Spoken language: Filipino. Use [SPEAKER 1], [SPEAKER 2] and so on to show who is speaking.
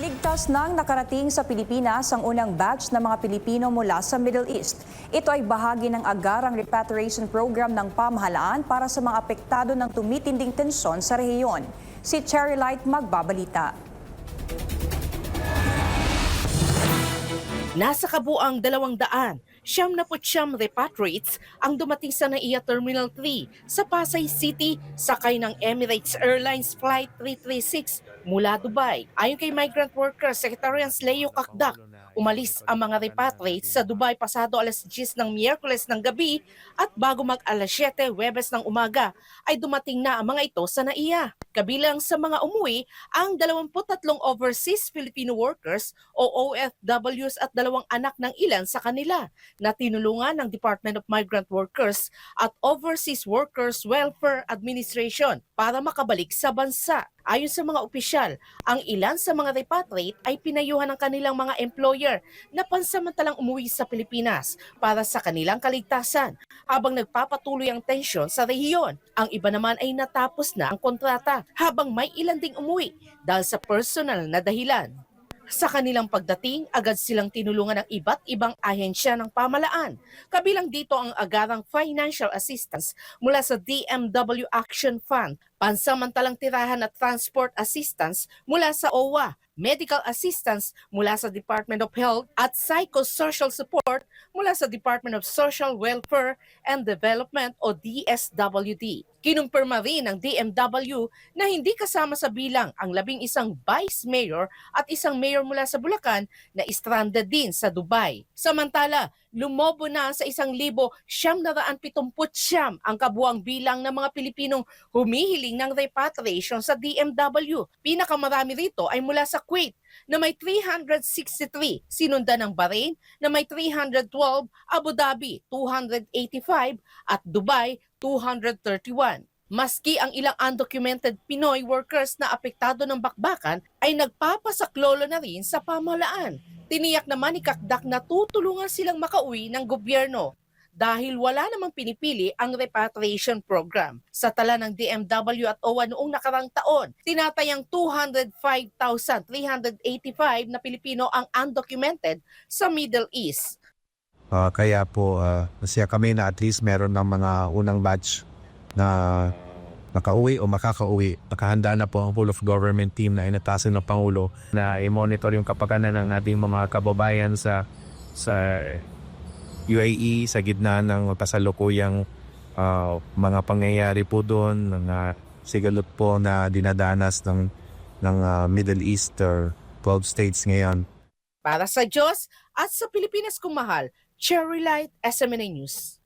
[SPEAKER 1] Ligtas nang nakarating sa Pilipinas ang unang batch ng mga Pilipino mula sa Middle East. Ito ay bahagi ng agarang repatriation program ng pamahalaan para sa mga apektado ng tumitinding tensyon sa rehiyon. Si Cherry Light magbabalita.
[SPEAKER 2] Nasa kabuang 200, 79 repatriates ang dumating sa NAIA Terminal 3 sa Pasay City sakay ng Emirates Airlines Flight 336 mula Dubai. Ayon kay Migrant Workers Secretary Leo Kakdak, umalis ang mga repatriates sa Dubai pasado alas 10 ng Miyerkules ng gabi at bago mag alas 7 Huwebes ng umaga ay dumating na ang mga ito sa NAIA. Kabilang sa mga umuwi ang 23 overseas Filipino workers o OFWs at 2 anak ng ilan sa kanila na tinulungan ng Department of Migrant Workers at Overseas Workers Welfare Administration para makabalik sa bansa. Ayon sa mga opisyal, ang ilan sa mga repatriate ay pinayuhan ng kanilang mga employer na pansamantalang umuwi sa Pilipinas para sa kanilang kaligtasan habang nagpapatuloy ang tensyon sa rehiyon. Ang iba naman ay natapos na ang kontrata habang may ilan ding umuwi dahil sa personal na dahilan. Sa kanilang pagdating, agad silang tinulungan ng iba't ibang ahensya ng pamahalaan. Kabilang dito ang agarang financial assistance mula sa DMW Action Fund, pansamantalang tirahan at transport assistance mula sa OWA, medical assistance mula sa Department of Health at psychosocial support mula sa Department of Social Welfare and Development o DSWD. Kinumpirma rin ng DMW na hindi kasama sa bilang ang 11 vice mayor at isang mayor mula sa Bulacan na stranded din sa Dubai. Samantala, lumobo na sa 1,979 ang kabuang bilang ng mga Pilipinong humihiling ng repatriation sa DMW. Pinakamarami rito ay mula sa Kuwait na may 363, sinundan ng Bahrain na may 312, Abu Dhabi 285 at Dubai 231. Maski ang ilang undocumented Pinoy workers na apektado ng bakbakan ay nagpapasaklolo na rin sa pamahalaan. Tiniyak naman ni Kakdak na tutulungan silang makauwi ng gobyerno dahil wala namang pinipili ang repatriation program. Sa tala ng DMW at OWA noong nakarang taon, tinatayang 205,385 na Pilipino ang undocumented sa Middle East.
[SPEAKER 3] Kaya po nasaya kami na at least meron ng mga unang batch na nakauwi o makakauwi. Nakahanda na po ang full of government team na inatasan ng Pangulo na i-monitor yung kapakanan ng ating mga kababayan sa UAE sa gitna ng pasalukuyang mga pangyayari po doon, ng sigalot po na dinadanas ng Middle East or 12 states ngayon.
[SPEAKER 2] Para sa Diyos at sa Pilipinas kung mahal, Cherry Light, SMNA News.